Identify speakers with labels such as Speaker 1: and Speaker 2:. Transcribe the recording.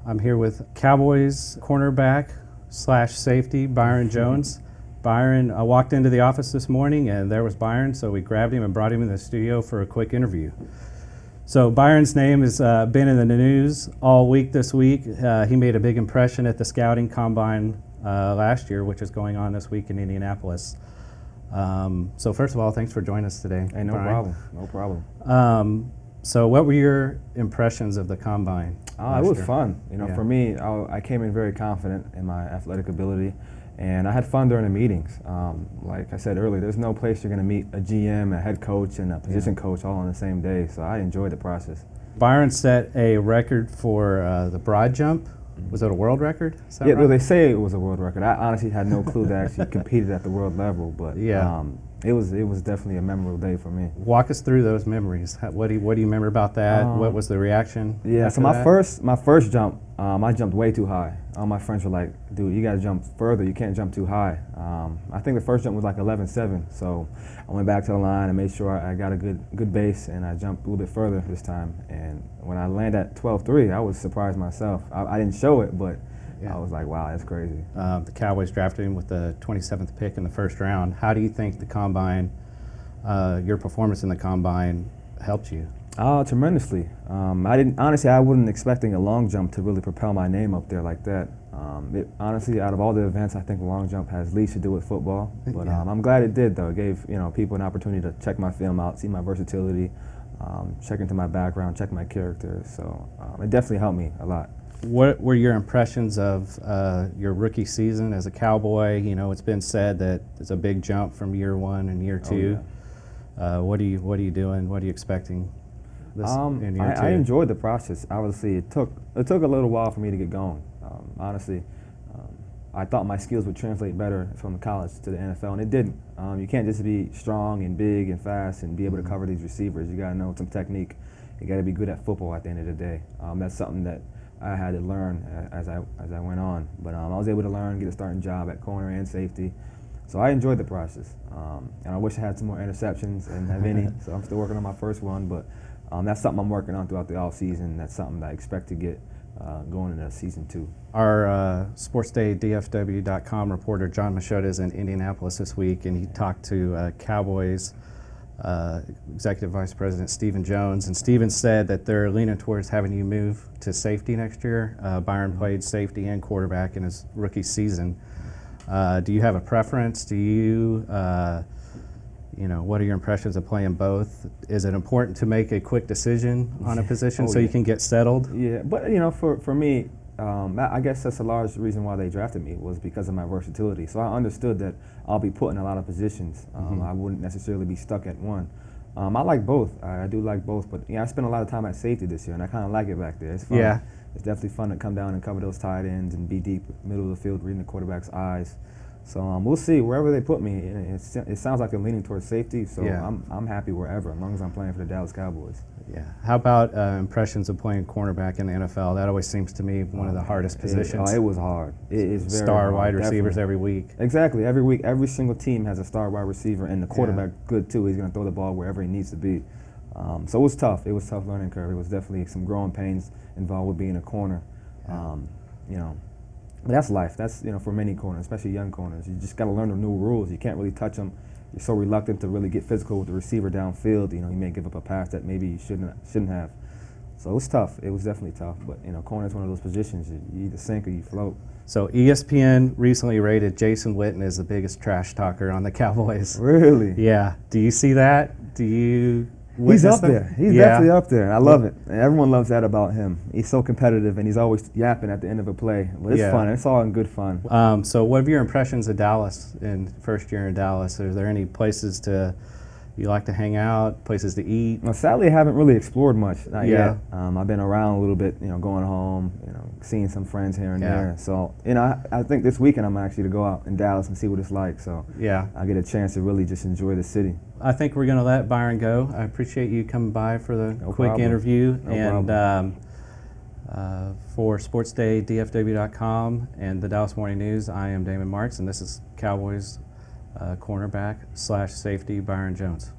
Speaker 1: I'm here with Cowboys cornerback slash safety, Byron Jones. Byron, I walked into the office this morning and there was Byron, so we grabbed him and brought him in the studio for a quick interview. So Byron's name has been in the news all week this week. He made a big impression at the scouting combine last year, which is going on this week in Indianapolis. So first of all, thanks for joining us today.
Speaker 2: Hey, no
Speaker 1: Byron.
Speaker 2: problem, no problem.
Speaker 1: So what were your impressions of the combine?
Speaker 2: It was fun.
Speaker 1: Yeah.
Speaker 2: For me, I came in very confident in my athletic ability, and I had fun during the meetings. Like I said earlier, there's no place you're going to meet a GM, a head coach, and a position coach all on the same day, so I enjoyed the process.
Speaker 1: Byron set a record for the broad jump. Was it a world record? Is that
Speaker 2: Yeah,
Speaker 1: right?
Speaker 2: they say it was a world record. I honestly had no clue that I actually competed at the world level, but it was definitely a memorable day for me.
Speaker 1: Walk us through those memories. What do you remember about that? What was the reaction?
Speaker 2: Yeah, so
Speaker 1: after
Speaker 2: my first jump, I jumped way too high. All my friends were like, "Dude, you got to jump further. You can't jump too high." I think the first jump was like 11.7, so I went back to the line and made sure I got a good base, and I jumped a little bit further this time. And when I landed at 12.3, I was surprised myself. I didn't show it, but I was like, "Wow, that's crazy."
Speaker 1: The Cowboys drafted him with the 27th pick in the first round. How do you think the combine, your performance in the combine, helped you?
Speaker 2: Tremendously. I wasn't expecting a long jump to really propel my name up there like that. Honestly, out of all the events, I think the long jump has least to do with football. But I'm glad it did, though. It gave people an opportunity to check my film out, see my versatility, check into my background, check my character. So it definitely helped me a lot.
Speaker 1: What were your impressions of your rookie season as a Cowboy? It's been said that it's a big jump from year one and year two. What are you doing? What are you expecting? In year two?
Speaker 2: I enjoyed the process. Obviously, it took a little while for me to get going. Honestly, I thought my skills would translate better from college to the NFL, and it didn't. You can't just be strong and big and fast and be able to cover these receivers. You got to know some technique. You got to be good at football at the end of the day. That's something that I had to learn as I went on. But I was able to learn, get a starting job at corner and safety. So I enjoyed the process. And I wish I had some more interceptions and have any. So I'm still working on my first one, but that's something I'm working on throughout the offseason. That's something that I expect to get going into season 2.
Speaker 1: Our SportsDayDFW.com reporter John Machota is in Indianapolis this week, and he talked to Cowboys Executive Vice President Stephen Jones, and Stephen said that they're leaning towards having you move to safety next year. Byron played safety and quarterback in his rookie season. Do you have a preference? Do you, what are your impressions of playing both? Is it important to make a quick decision on a position you can get settled?
Speaker 2: Yeah, but for me, I guess that's a large reason why they drafted me was because of my versatility. So I understood that I'll be put in a lot of positions. I wouldn't necessarily be stuck at one. I like both. I do like both, but I spent a lot of time at safety this year, and I kind of like it back there. It's fun.
Speaker 1: Yeah.
Speaker 2: It's definitely fun to come down and cover those tight ends and be deep, middle of the field, reading the quarterback's eyes. So we'll see wherever they put me. It sounds like they're leaning towards safety, so I'm happy wherever, as long as I'm playing for the Dallas Cowboys.
Speaker 1: Yeah. How about impressions of playing cornerback in the NFL? That always seems to me one of the hardest positions.
Speaker 2: It was hard. It is very
Speaker 1: star
Speaker 2: hard,
Speaker 1: wide receivers
Speaker 2: definitely.
Speaker 1: every week.
Speaker 2: Exactly. Every week, every single team has a star wide receiver, and the quarterback good too. He's going to throw the ball wherever he needs to be. So it was tough. It was a tough learning curve. It was definitely some growing pains involved with being a corner. But that's life. That's for many corners, especially young corners. You just got to learn the new rules. You can't really touch them. You're so reluctant to really get physical with the receiver downfield. You may give up a pass that maybe you shouldn't have. So it was tough. It was definitely tough. But corner is one of those positions. You either sink or you float.
Speaker 1: So ESPN recently rated Jason Witten as the biggest trash talker on the Cowboys.
Speaker 2: Really?
Speaker 1: Yeah. Do you see that? Do you?
Speaker 2: He's up there. He's definitely up there. I love it. And everyone loves that about him. He's so competitive, and he's always yapping at the end of a play. But it's fun. It's all in good fun.
Speaker 1: So what are your impressions of Dallas in first year in Dallas? Are there any places you like to hang out, places to eat?
Speaker 2: Well, sadly, I haven't really explored much. Not yet. I've been around a little bit, going home, seeing some friends here and there. So, I think this weekend I'm actually to go out in Dallas and see what it's like. So, I get a chance to really just enjoy the city.
Speaker 1: I think we're going to let Byron go. I appreciate you coming by for the quick interview. For SportsDayDFW.com and the Dallas Morning News, I am Damon Marx, and this is Cowboys cornerback / safety Byron Jones.